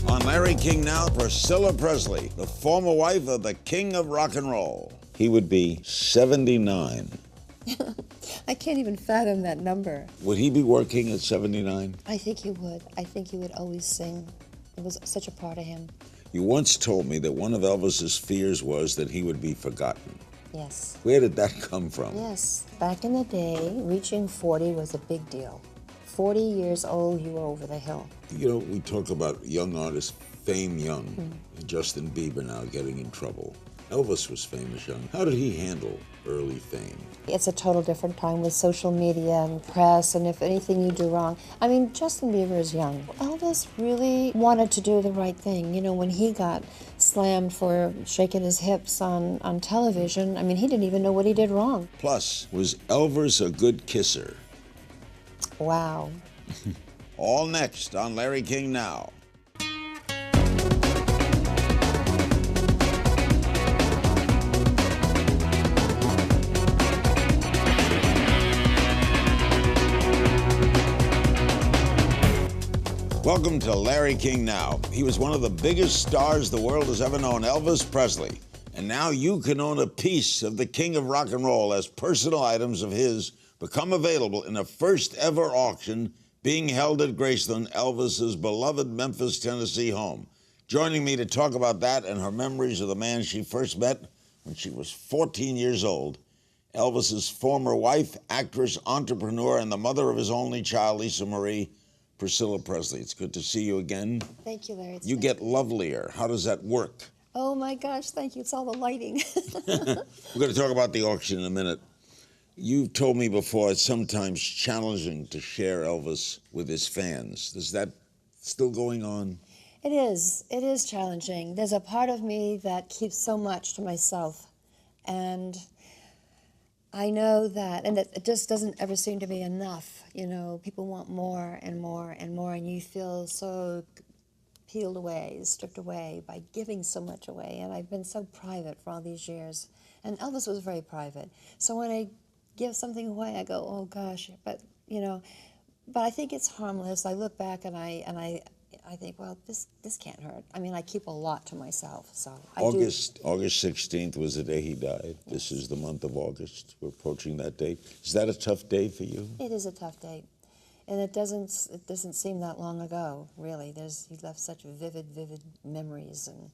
On Larry King Now, Priscilla Presley, the former wife of the king of rock and roll. He would be 79. I can't even fathom that number. Would he be working at 79? I think he would. I think he would always sing. It was such a part of him. You once told me that one of Elvis's fears was that he would be forgotten. Yes. Where did that come from? Yes. Back in the day, reaching 40 was a big deal. 40 years old, you were over the hill. You know, we talk about young artists, fame young. Justin Bieber now getting in trouble. Elvis was famous young. How did he handle early fame? It's a total different time with social media and press, and if anything you do wrong. I mean, Justin Bieber is young. Elvis really wanted to do the right thing. You know, when he got slammed for shaking his hips on television, I mean, he didn't even know what he did wrong. Plus, was Elvis a good kisser? Wow. All next on Larry King Now. Welcome to Larry King Now. He was one of the biggest stars the world has ever known, Elvis Presley. And now you can own a piece of the king of rock and roll as personal items of his become available in a first ever auction being held at Graceland, Elvis's beloved Memphis, Tennessee home. Joining me to talk about that and her memories of the man she first met when she was 14 years old, Elvis's former wife, actress, entrepreneur, and the mother of his only child, Lisa Marie, Priscilla Presley. It's good to see you again. Thank you, Larry. You get lovelier. How does that work? Oh my gosh, thank you. It's all the lighting. We're going to talk about the auction in a minute. You've told me before it's sometimes challenging to share Elvis with his fans. Is that still going on? It is. It is challenging. There's a part of me that keeps so much to myself. And I know that, and it just doesn't ever seem to be enough. You know, people want more and more and more, and you feel so peeled away, stripped away by giving so much away. And I've been so private for all these years. And Elvis was very private. So when I give something away, I go, oh gosh, but you know, but I think it's harmless. I look back and I think, well, this can't hurt. I mean, I keep a lot to myself, so August 16th was the day he died. Yes. This is the month of August. We're approaching that date. Is that a tough day for you? It is a tough date, and it doesn't seem that long ago, really. He left such vivid memories and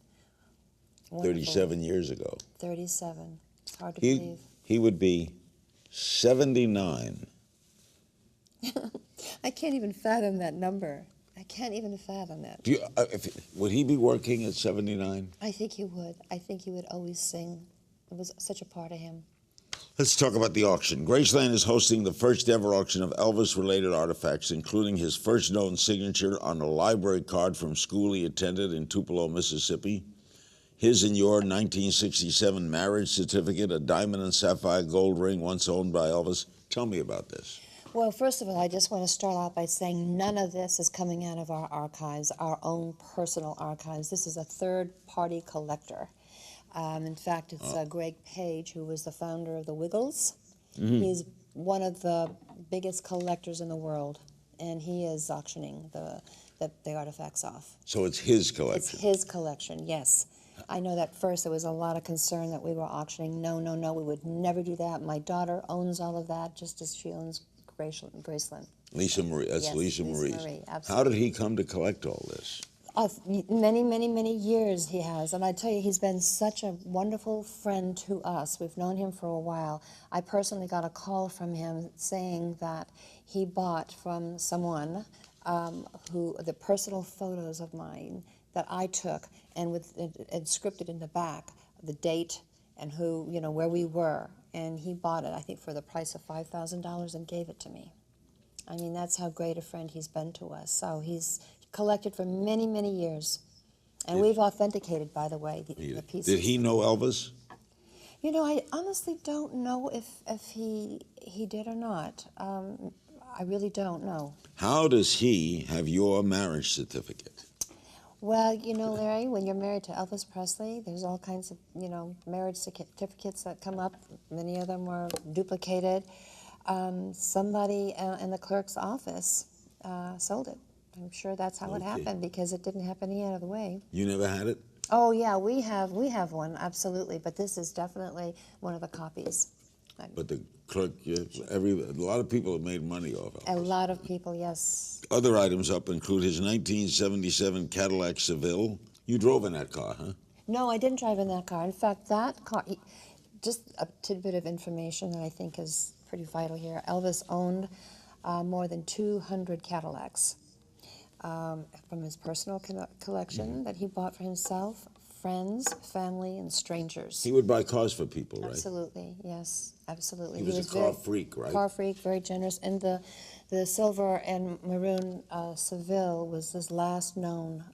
37 years ago. 37. It's hard to believe. He would be 79. I can't even fathom that number. I can't even fathom that. Would he be working at 79? I think he would. I think he would always sing. It was such a part of him. Let's talk about the auction. Graceland is hosting the first ever auction of Elvis-related artifacts, including his first known signature on a library card from school he attended in Tupelo, Mississippi, his and your 1967 marriage certificate, a diamond and sapphire gold ring once owned by Elvis. Tell me about this. Well, first of all, I just want to start out by saying none of this is coming out of our archives, our own personal archives. This is a third-party collector. In fact, it's Greg Page, who was the founder of the Wiggles. Mm-hmm. He's one of the biggest collectors in the world, and he is auctioning the artifacts off. So it's his collection? It's his collection, yes. I know that first there was a lot of concern that we were auctioning. No, we would never do that. My daughter owns all of that, just as she owns Graceland. Lisa Marie, that's yes, Lisa Marie. Absolutely. How did he come to collect all this? Many years he has, and I tell you, he's been such a wonderful friend to us. We've known him for a while. I personally got a call from him saying that he bought from someone the personal photos of mine that I took, and with scripted in the back the date and who, you know, where we were, and he bought it, I think, for the price of $5,000 and gave it to me. I mean, that's how great a friend he's been to us. So he's collected for many years, and we've authenticated, by the way, the pieces. Did he know Elvis? You know, I honestly don't know if he did or not. I really don't know. How does he have your marriage certificate? Well, you know, Larry, when you're married to Elvis Presley, there's all kinds of, you know, marriage certificates that come up. Many of them were duplicated. Somebody in the clerk's office sold it I'm sure that's how it happened, because it didn't happen any other way. You never had it? Oh yeah, we have one, absolutely, but this is definitely one of the copies. But the clerk, a lot of people have made money off of it. A lot of people, yes. Other items up include his 1977 Cadillac Seville. You drove in that car, huh? No, I didn't drive in that car. In fact, that car, just a tidbit of information that I think is pretty vital here. Elvis owned more than 200 Cadillacs from his personal collection that he bought for himself, friends, family, and strangers. He would buy cars for people, right? Absolutely, yes, absolutely. He was a car freak, right? Car freak, very generous. And the silver and maroon Seville was his last known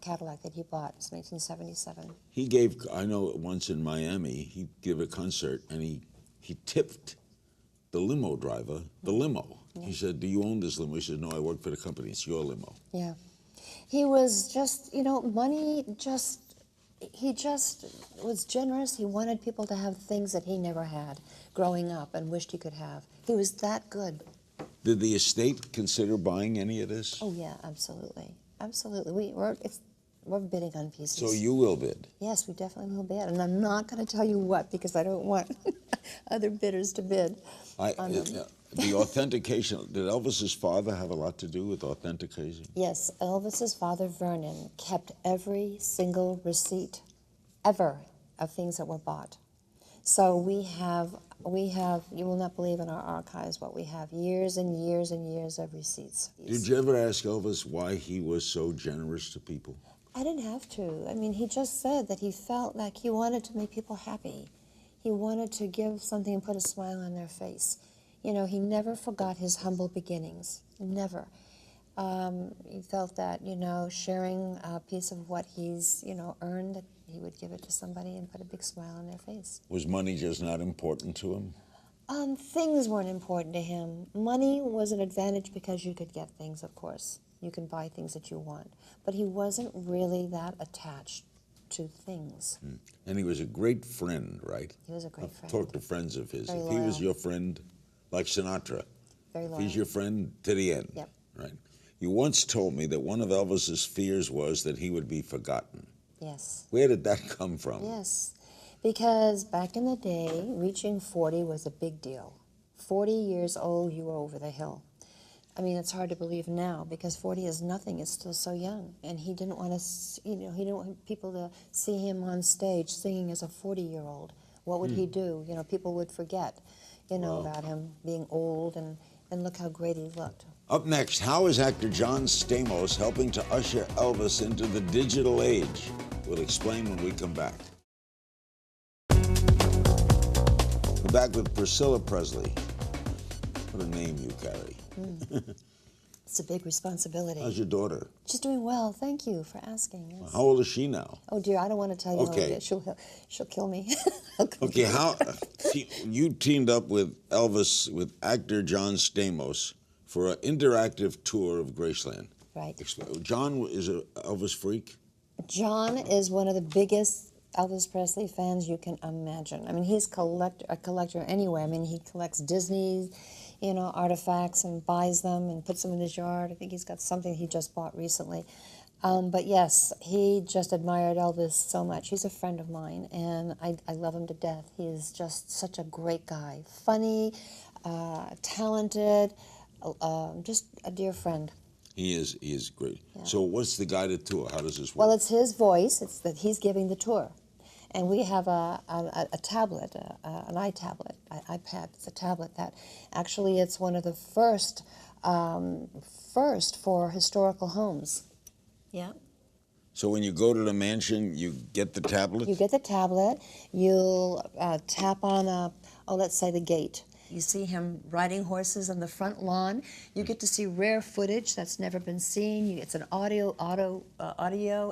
Cadillac that he bought. It was 1977. He gave, I know once in Miami, he gave a concert and he tipped the limo driver the limo. Yeah. He said, "Do you own this limo?" He said, "No, I work for the company. It's your limo." Yeah. He was just, money he just was generous. He wanted people to have things that he never had growing up and wished he could have. He was that good. Did the estate consider buying any of this? Oh yeah, absolutely, absolutely. We're bidding on pieces. So you will bid? Yes, we definitely will bid, and I'm not going to tell you what, because I don't want other bidders to bid on them. The authentication, did Elvis's father have a lot to do with authentication? Yes, Elvis's father, Vernon, kept every single receipt ever of things that were bought. So we have, you will not believe in our archives what we have, years and years and years of receipts. Did you ever ask Elvis why he was so generous to people? I didn't have to. I mean, he just said that he felt like he wanted to make people happy. He wanted to give something and put a smile on their face. He never forgot his humble beginnings, never. He felt that, sharing a piece of what he's, earned, that he would give it to somebody and put a big smile on their face. Was money just not important to him? Things weren't important to him. Money was an advantage because you could get things, of course. You can buy things that you want. But he wasn't really that attached to things. And he was a great friend, right? He was a great friend. Talk to friends of his. Very If loyal. he was your friend, like Sinatra, Very loyal. if he's your friend to the end, Yep. right? You once told me that one of Elvis's fears was that he would be forgotten. Yes. Where did that come from? Yes, because back in the day, reaching 40 was a big deal. 40 years old, you were over the hill. I mean, it's hard to believe now, because 40 is nothing. It's still so young. And he didn't want to, he didn't want people to see him on stage singing as a 40-year-old. What would he do? People would forget, about him being old, and look how great he looked. Up next, how is actor John Stamos helping to usher Elvis into the digital age? We'll explain when we come back. We're back with Priscilla Presley. What a name you carry. It's a big responsibility. How's your daughter? She's doing well. Thank you for asking. Yes. How old is she now? Oh dear, I don't want to tell you. Okay. She'll kill me. Okay, you teamed up with Elvis, with actor John Stamos, for an interactive tour of Graceland. Right. John is an Elvis freak? John is one of the biggest Elvis Presley fans you can imagine. I mean, he's a collector anyway. I mean, he collects Disney, artifacts, and buys them and puts them in his yard. I think he's got something he just bought recently. But yes, he just admired Elvis so much. He's a friend of mine, and I love him to death. He is just such a great guy. Funny, talented, just a dear friend. He is great. Yeah. So what's the guided tour? How does this work? Well, it's his voice. It's that he's giving the tour. And we have a tablet, an iPad. It's a tablet that actually it's one of the first for historical homes. Yeah. So when you go to the mansion, you get the tablet? You get the tablet. You'll tap on let's say the gate. You see him riding horses on the front lawn. You get to see rare footage that's never been seen. It's an audio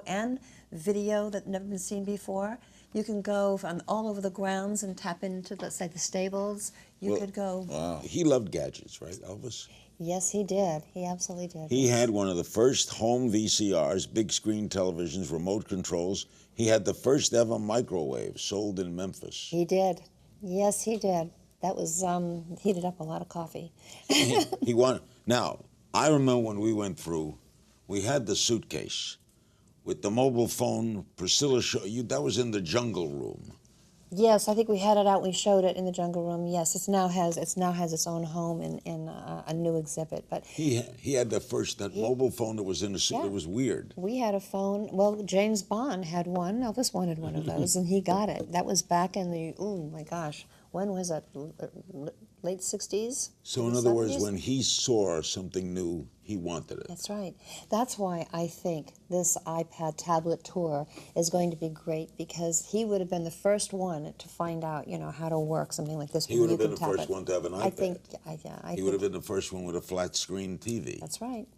and video that's never been seen before. You can go all over the grounds and tap into, let's say, the stables. You could go. Wow. He loved gadgets, right, Elvis? Yes, he did. He absolutely did. He had one of the first home VCRs, big screen televisions, remote controls. He had the first ever microwave sold in Memphis. He did. Yes, he did. That was heated up a lot of coffee. Now, I remember when we went through We had the suitcase. With the mobile phone, Priscilla showed you, that was in the jungle room. Yes, I think we had it out. We showed it in the jungle room. Yes, it now has its own home in a new exhibit. But He had that mobile phone that was in the suit. Yeah. It was weird. we had a phone. Well, James Bond had one. Elvis wanted one of those, and he got it. That was back in the oh my gosh, when was that? Late '60s. So in other words, when he saw something new, he wanted it. That's right. That's why I think this iPad tablet tour is going to be great, because he would have been the first one to find out, how to work something like this. He would have been the first one to have an iPad. I think, he would have been the first one with a flat screen TV. That's right.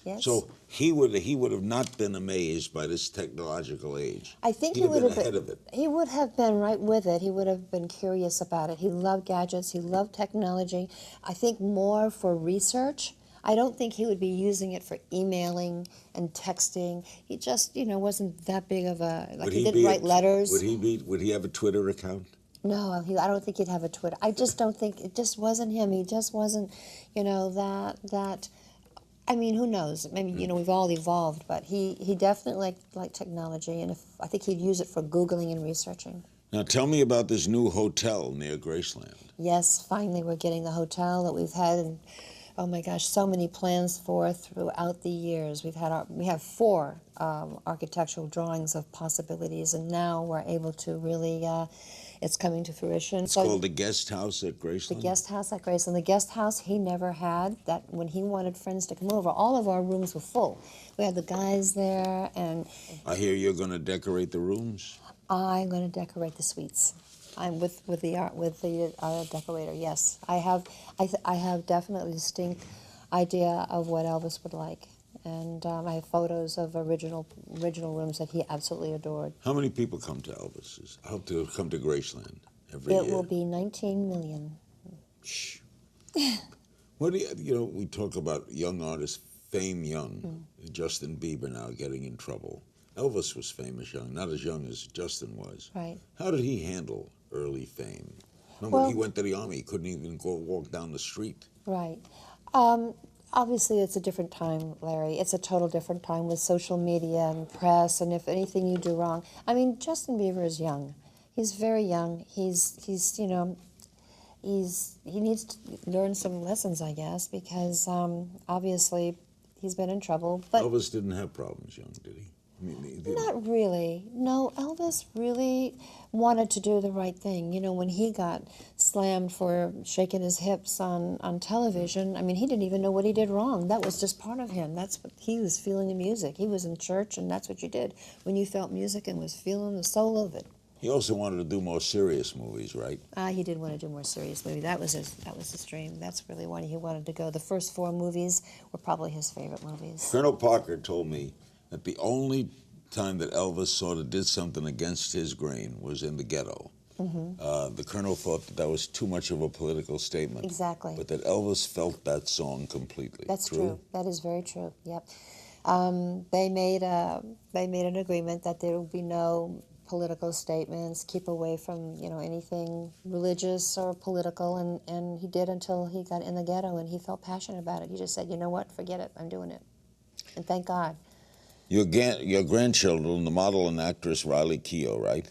Yes. So he would have not been amazed by this technological age. I think he would have been ahead of it. He would have been right with it. He would have been curious about it. He loved gadgets. He loved technology. I think more for research. I don't think he would be using it for emailing and texting. He just, wasn't that big of a, he didn't write letters. Would he have a Twitter account? No, I don't think he'd have a Twitter. I just don't think, it just wasn't him. He just wasn't, that. I mean, who knows? Maybe, we've all evolved, but he definitely liked technology, and I think he'd use it for Googling and researching. Now tell me about this new hotel near Graceland. Yes, finally we're getting the hotel that we've had, and oh my gosh, so many plans for throughout the years. We have 4 architectural drawings of possibilities, and now we're able to really, it's coming to fruition. It's called the Guest House at Graceland? The Guest House at Graceland. The Guest House he never had. That when he wanted friends to come over, all of our rooms were full. We had the guys there, and I hear you're going to decorate the rooms? I'm going to decorate the suites. I'm with the decorator. Yes, I have definitely a distinct idea of what Elvis would like, and I have photos of original rooms that he absolutely adored. How many people come to Elvis's? I hope to come to Graceland every year. It will be 19 million. Shh. What do we talk about young artists, fame young. Justin Bieber now getting in trouble. Elvis was famous young, not as young as Justin was. Right. How did he handle early fame? Remember, he went to the army. He couldn't even walk down the street. Right. Obviously, it's a different time, Larry. It's a total different time with social media and press, and if anything you do wrong. I mean, Justin Bieber is young. He's very young. He needs to learn some lessons, I guess, because obviously he's been in trouble. But Elvis didn't have problems young, did he? Not really. No, Elvis really wanted to do the right thing. When he got slammed for shaking his hips on television, I mean, he didn't even know what he did wrong. That was just part of him. That's what he was feeling the music. He was in church, and that's what you did when you felt music and was feeling the soul of it. He also wanted to do more serious movies, right? He did want to do more serious movies. That was his dream. That's really why he wanted to go. The first 4 movies were probably his favorite movies. Colonel Parker told me that the only time that Elvis sort of did something against his grain was in the ghetto. The Colonel thought that was too much of a political statement. Exactly. But that Elvis felt that song completely. That's true. That is very true. Yep. They made an agreement that there would be no political statements, keep away from anything religious or political, and he did until he got in the ghetto and he felt passionate about it. He just said, you know what, forget it, I'm doing it, and thank God. Your grandchildren, the model and actress Riley Keough, right?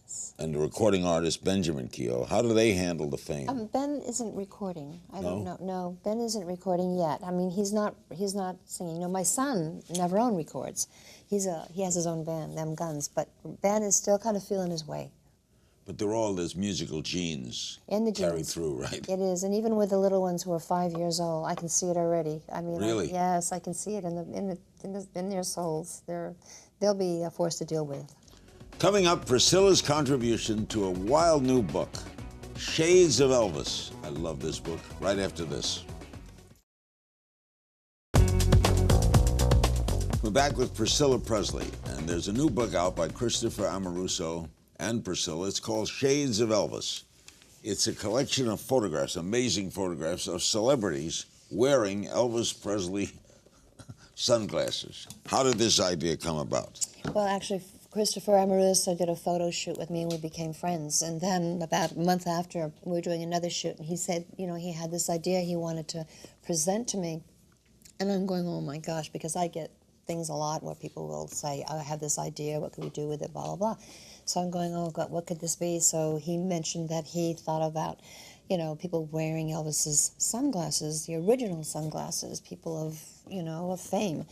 Yes. And the recording artist Benjamin Keough. How do they handle the fame? Ben isn't recording. I don't know. No, Ben isn't recording yet. I mean, he's not singing. My son Navarone records. He has his own band, Them Guns. But Ben is still kind of feeling his way. But they're all those musical genes carried through, right? It is, and even with the little ones who are 5 years old, I can see it already. I mean, really? Yes, I can see it in their souls. They'll be a force to deal with. Coming up, Priscilla's contribution to a wild new book, Shades of Elvis. I love this book. Right after this. We're back with Priscilla Presley, and there's a new book out by Christopher Amoruso and Priscilla. It's called Shades of Elvis. It's a collection of photographs, amazing photographs of celebrities wearing Elvis Presley sunglasses. How did this idea come about? Well, actually, Christopher Amoruso did a photo shoot with me, and we became friends. And then about a month after, we were doing another shoot, and he said, he had this idea he wanted to present to me. And I'm going, oh my gosh, because I get things a lot where people will say, I have this idea, what can we do with it, blah, blah, blah. So I'm going, oh God, what could this be? So he mentioned that he thought about, you know, people wearing Elvis's sunglasses, the original sunglasses, people of, you know, of fame.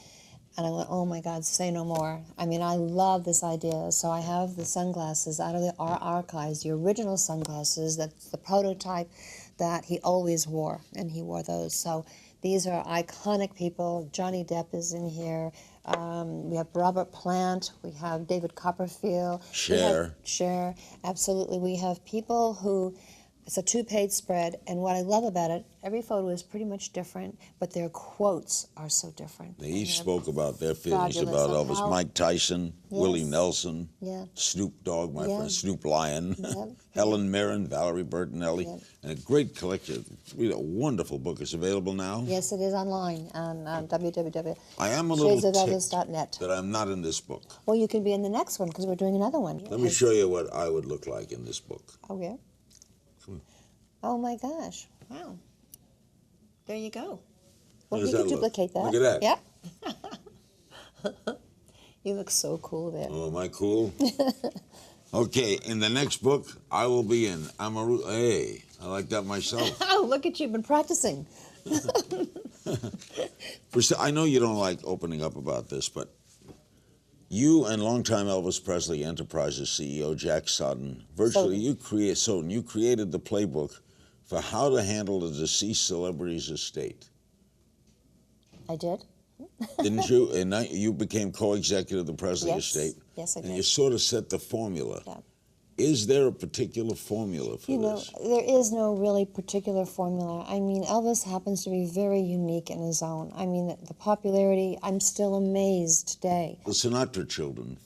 And I went, oh my God, say no more. I mean, I love this idea. So I have the sunglasses out of our archives, the original sunglasses, that's the prototype that he always wore, and he wore those. So these are iconic people. Johnny Depp is in here. We have Robert Plant. We have David Copperfield. Cher. Cher, absolutely. We have people who, it's a two-page spread, and what I love about it, every photo is pretty much different, but their quotes are so different. They each spoke about their feelings fabulous. about And Elvis. how- Mike Tyson, Willie Yes. Nelson, Yeah. Snoop Dogg, my Yeah. friend, Snoop Lion, Yeah. Helen Mirren, Valerie Bertinelli, Yeah. and a great collection. It's really a wonderful book. It's available now. Yes, it is online on I am a little ticked www.shadesofelvis.net. that I'm not in this book. Well, you can be in the next one because we're doing another one. Let me show you what I would look like in this book. Oh, yeah? Come on. Oh, my gosh. Wow. There you go. How Well, does you that can look? duplicate that. Look at that. Yep. You look so cool there. Oh, am I cool? Okay, in the next book, I will be in Amaru. Hey, I like that myself. Oh, look at you, been practicing. I know you don't like opening up about this, but you and longtime Elvis Presley Enterprises CEO Jack Sutton, virtually you created the playbook for how to handle a deceased celebrity's estate. I did. Didn't you? And you became co-executive of the Presley Yes. estate. Yes, I And did. you sort of set the formula. Yeah. Is there a particular formula for You know, this? there is no really particular formula. I mean, Elvis happens to be very unique in his own. I mean, the popularity, I'm still amazed today. The Sinatra children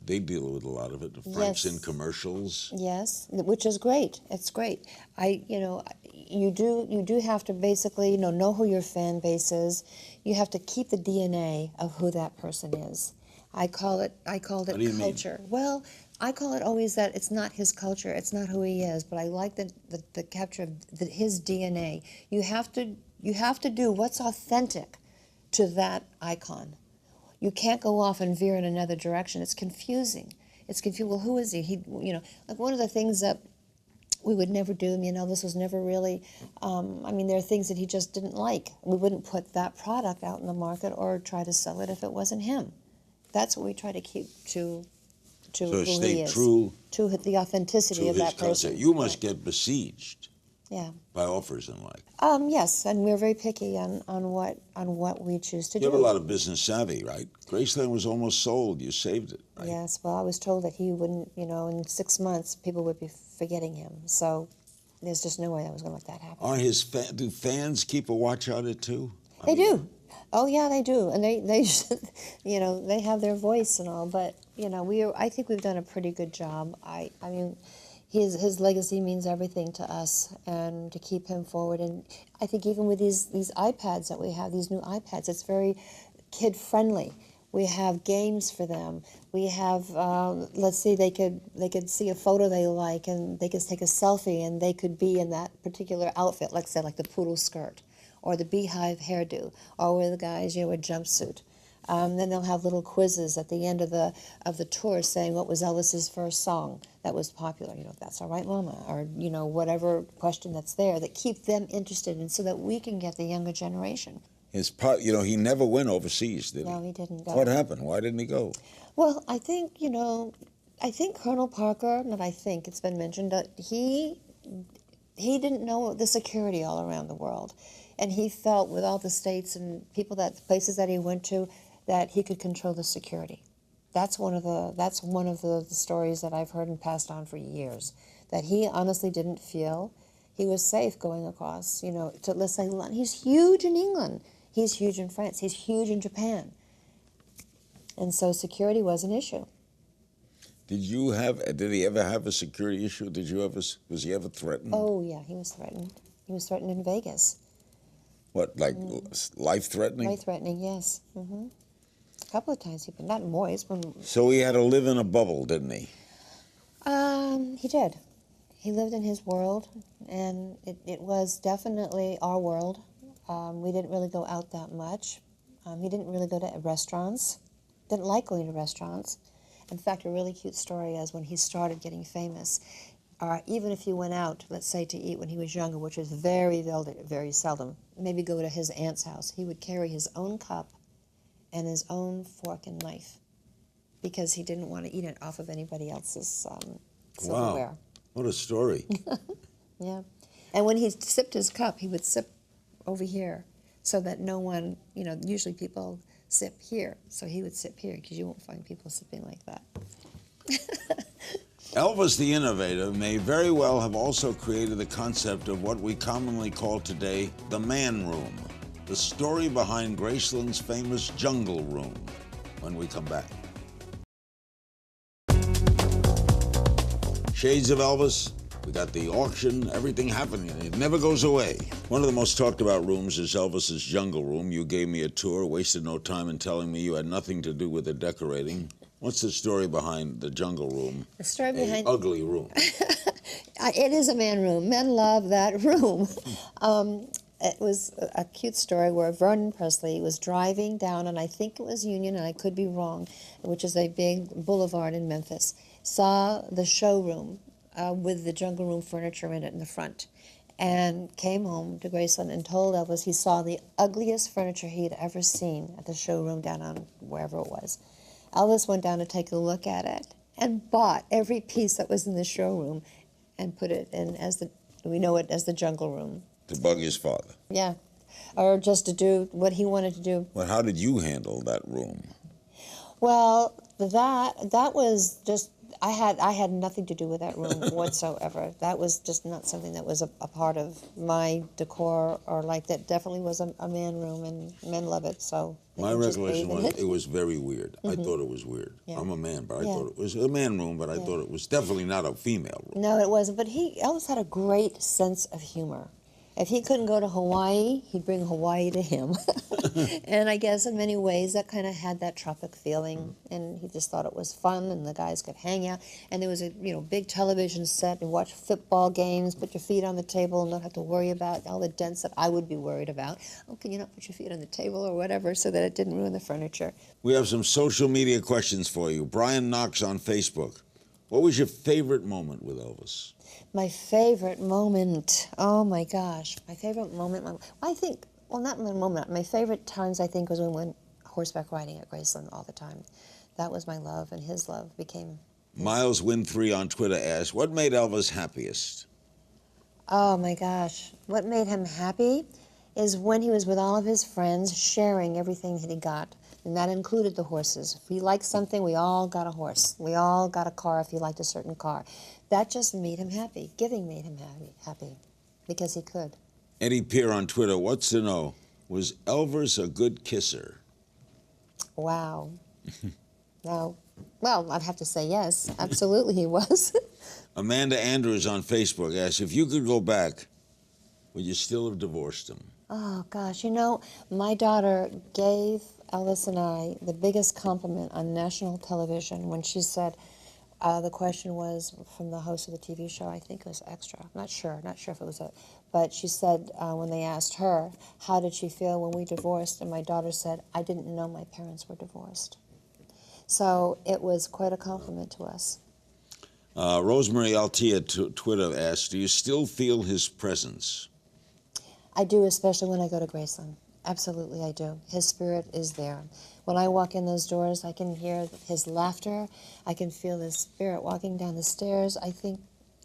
they deal with a lot of it. The Franks Yes. in commercials. Yes, which is great. It's great. You do have to basically, know who your fan base is. You have to keep the DNA of who that person is. I called it What do you mean? culture. Well, I call it always that it's not his culture, it's not who he is, but I like the capture of his DNA. You have to do what's authentic to that icon. You can't go off and veer in another direction. It's confusing. It's confusing. Well, who is he? Like one of the things that we would never do. Elvis was never really. There are things that he just didn't like. We wouldn't put that product out in the market or try to sell it if it wasn't him. That's what we try to keep to So who stay he is, true to the authenticity to of his that culture. person. You must Right. get besieged Yeah. by offers and like. Yes, and we're very picky on what we choose to You do. have a lot of business savvy, right? Graceland was almost sold. You saved it, right? Yes, well, I was told that he wouldn't, in 6 months, people would be forgetting him. So there's just no way I was going to let that happen. Are do fans keep a watch on it too? They do. Oh, yeah, they do. And they they have their voice and all. But, I think we've done a pretty good job. His legacy means everything to us, and to keep him forward. And I think even with these iPads that we have, these new iPads, it's very kid-friendly. We have games for them. We have, let's see, they could see a photo they like, and they could take a selfie, and they could be in that particular outfit, like say, like the poodle skirt, or the beehive hairdo, or with the guys, a jumpsuit. Then they'll have little quizzes at the end of the tour saying what was Elvis's first song that was popular. That's all right, Mama, or whatever question that's there that keep them interested, and so that we can get the younger generation. He never went overseas, did he? No, he didn't go. What happened? Why didn't he go? Well, I think Colonel Parker, not I think, it's been mentioned, that he didn't know the security all around the world. And he felt with all the states and places that he went to, that he could control the security. That's one of the stories that I've heard and passed on for years, that he honestly didn't feel he was safe going across, to, let's say, he's huge in England, he's huge in France, he's huge in Japan. And so security was an issue. Did he ever have a security issue? Was he ever threatened? Oh, yeah, he was threatened. He was threatened in Vegas. What, like life-threatening? Life-threatening, yes. Mm-hmm. A couple of times, but not more. So he had to live in a bubble, didn't he? He did. He lived in his world, and it was definitely our world. We didn't really go out that much. He didn't really go to restaurants. Didn't like going to restaurants. In fact, a really cute story is when he started getting famous, even if you went out, let's say to eat when he was younger, which was very seldom, maybe go to his aunt's house, he would carry his own cup and his own fork and knife because he didn't want to eat it off of anybody else's silverware. Wow, what a story. Yeah. And when he sipped his cup, he would sip over here so that no one, usually people sip here, so he would sip here because you won't find people sipping like that. Elvis the Innovator may very well have also created the concept of what we commonly call today the man room, the story behind Graceland's famous jungle room, when we come back. Shades of Elvis, we got the auction, everything happening. It never goes away. One of the most talked about rooms is Elvis's jungle room. You gave me a tour, wasted no time in telling me you had nothing to do with the decorating. What's the story behind the jungle room? The story behind... ugly room. It is a man room. Men love that room. It was a cute story where Vernon Presley was driving down, and I think it was Union, and I could be wrong, which is a big boulevard in Memphis, saw the showroom with the jungle room furniture in it in the front, and came home to Graceland and told Elvis he saw the ugliest furniture he had ever seen at the showroom down on wherever it was. Elvis went down to take a look at it and bought every piece that was in the showroom and put it in as we know it as the jungle room. To bug his father. Yeah, or just to do what he wanted to do. Well, how did you handle that room? Well, that was just, I had nothing to do with that room whatsoever. That was just not something that was a part of my decor, or like that definitely was a man room, and men love it, so. My recollection was it was very weird. I thought it was weird. Yeah. I'm a man, but I thought it was a man room, but I thought it was definitely not a female room. No, it wasn't, but Elvis had a great sense of humor. If he couldn't go to Hawaii, he'd bring Hawaii to him. And I guess in many ways that kind of had that tropic feeling, and he just thought it was fun, and the guys could hang out. And there was a big television set, and watch football games, put your feet on the table and not have to worry about all the dents that I would be worried about. Oh, can you not put your feet on the table or whatever, so that it didn't ruin the furniture? We have some social media questions for you. Brian Knox on Facebook. What was your favorite moment with Elvis? My favorite moment, oh my gosh, my favorite moment, not my moment, my favorite times I think was when we went horseback riding at Graceland all the time. That was my love, and his love became... Miles Win3 on Twitter asked, what made Elvis happiest? Oh my gosh, what made him happy is when he was with all of his friends sharing everything that he got. And that included the horses. If he liked something, we all got a horse. We all got a car if he liked a certain car. That just made him happy. Giving made him happy because he could. Eddie Peer on Twitter wants to know, was Elvis a good kisser? Wow. No. Well, I'd have to say yes. Absolutely he was. Amanda Andrews on Facebook asks, if you could go back, would you still have divorced him? Oh, gosh. My daughter gave Elvis and I the biggest compliment on national television when she said, the question was from the host of the TV show, I think it was Extra. I'm not sure if it was but she said when they asked her, how did she feel when we divorced? And my daughter said, I didn't know my parents were divorced. So it was quite a compliment to us. Rosemary Altia Twitter asks, do you still feel his presence? I do, especially when I go to Graceland. Absolutely, I do. His spirit is there. When I walk in those doors, I can hear his laughter. I can feel his spirit walking down the stairs. And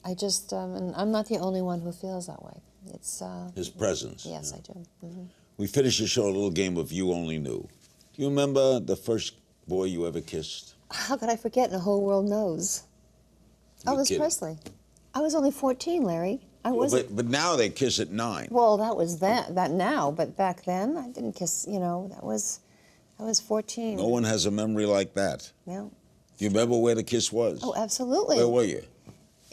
I'm not the only one who feels that way. It's his presence. Yes, I do. Mm-hmm. We finished the show a little game of You Only Knew. Do you remember the first boy you ever kissed? How could I forget? And the whole world knows. Elvis Presley. I was only 14, Larry. I wasn't. But now they kiss at 9. Well, that was that now, but back then I didn't kiss. I was 14. No one has a memory like that. No. Do you remember where the kiss was? Oh, absolutely. Where were you?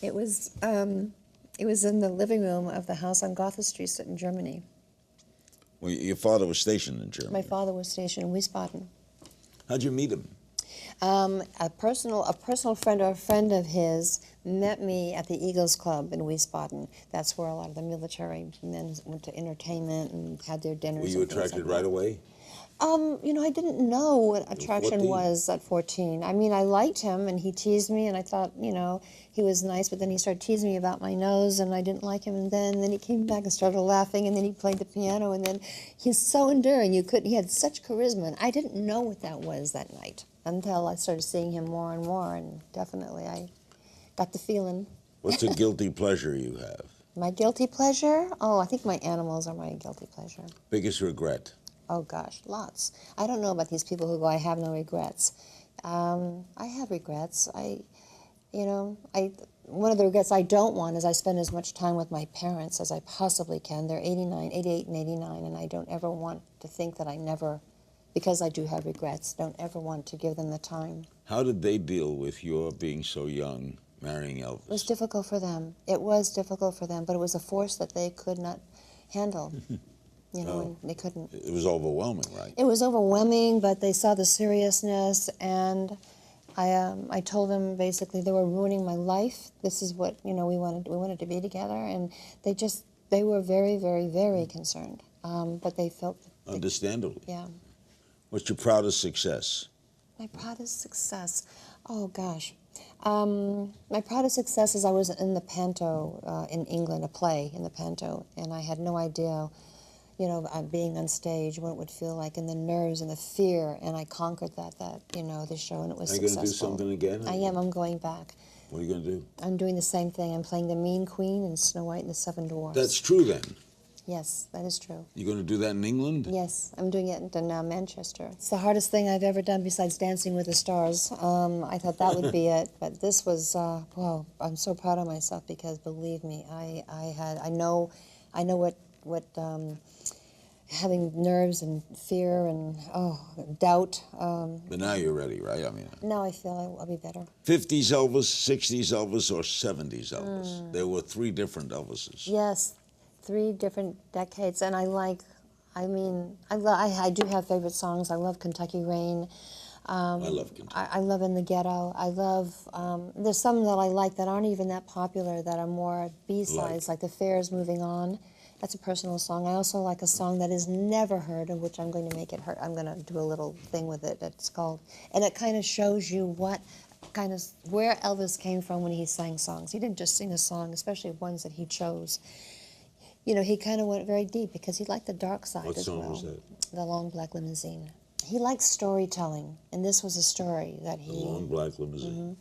It was in the living room of the house on Gotha Street in Germany. Well, your father was stationed in Germany. My father was stationed in Wiesbaden. How'd you meet him? A personal friend or a friend of his met me at the Eagles Club in Wiesbaden. That's where a lot of the military men went to entertainment and had their dinners. Were you and things attracted like right that. away? You know, I didn't know what attraction 14? was at 14. I mean, I liked him, and he teased me, and I thought, you know, he was nice, but then he started teasing me about my nose, and I didn't like him, and then he came back and started laughing, and then he played the piano, and then he's so endearing. He had such charisma, and I didn't know what that was that night until I started seeing him more and more, and definitely I got the feeling. What's a guilty pleasure you have? My guilty pleasure? Oh, I think my animals are my guilty pleasure. Biggest regret? Oh gosh, lots. I don't know about these people who go, I have no regrets. I have regrets. One of the regrets I don't want is I spend as much time with my parents as I possibly can. They're 88 and 89, and I don't ever want to think that I never, because I do have regrets, don't ever want to give them the time. How did they deal with your being so young, marrying Elvis? It was difficult for them. It was difficult for them, but it was a force that they could not handle. You know, and they couldn't. It was overwhelming, right? It was overwhelming, but they saw the seriousness, and I told them basically they were ruining my life. This is what, you know, we wanted to be together, and they were very, very, very concerned. But they felt. Understandably. Yeah. What's your proudest success? My proudest success. Oh gosh. My proudest success is I was in the Panto in England, a play in the Panto, and I had no idea, you know, being on stage, what it would feel like, and the nerves and the fear, and I conquered the show, and it was successful. Are you going to do something again? I am. I'm going back. What are you going to do? I'm doing the same thing. I'm playing the Mean Queen in Snow White and the Seven Dwarfs. That's true, then. Yes, that is true. You're going to do that in England? Yes, I'm doing it in Manchester. It's the hardest thing I've ever done besides Dancing with the Stars. I thought that would be it, but this was, wow, I'm so proud of myself because, believe me, I know what having nerves and fear and doubt. But now you're ready, right? I mean, now I feel I'll be better. 50s Elvis, 60s Elvis, or 70s Elvis? There were 3 different Elvises. Yes, 3 different decades, and I do have favorite songs. I love Kentucky Rain. I love Kentucky. I love In the Ghetto. I love, there's some that I like that aren't even that popular, that are more B-sides, like The Fair's Moving On. That's a personal song. I also like a song that is never heard, of which I'm going to make it heard. I'm going to do a little thing with it. It's called, and it kind of shows you where Elvis came from when he sang songs. He didn't just sing a song, especially ones that he chose. You know, he kind of went very deep because he liked the dark side as well. What song was that? The Long Black Limousine. He likes storytelling, and this was a story that he... The Long Black Limousine.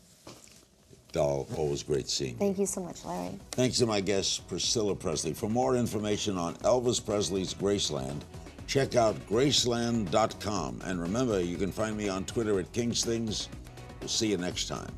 Doll, always great seeing you. Thank you so much, Larry. Thanks to my guest, Priscilla Presley. For more information on Elvis Presley's Graceland, check out Graceland.com. And remember, you can find me on Twitter at Kingstings. We'll see you next time.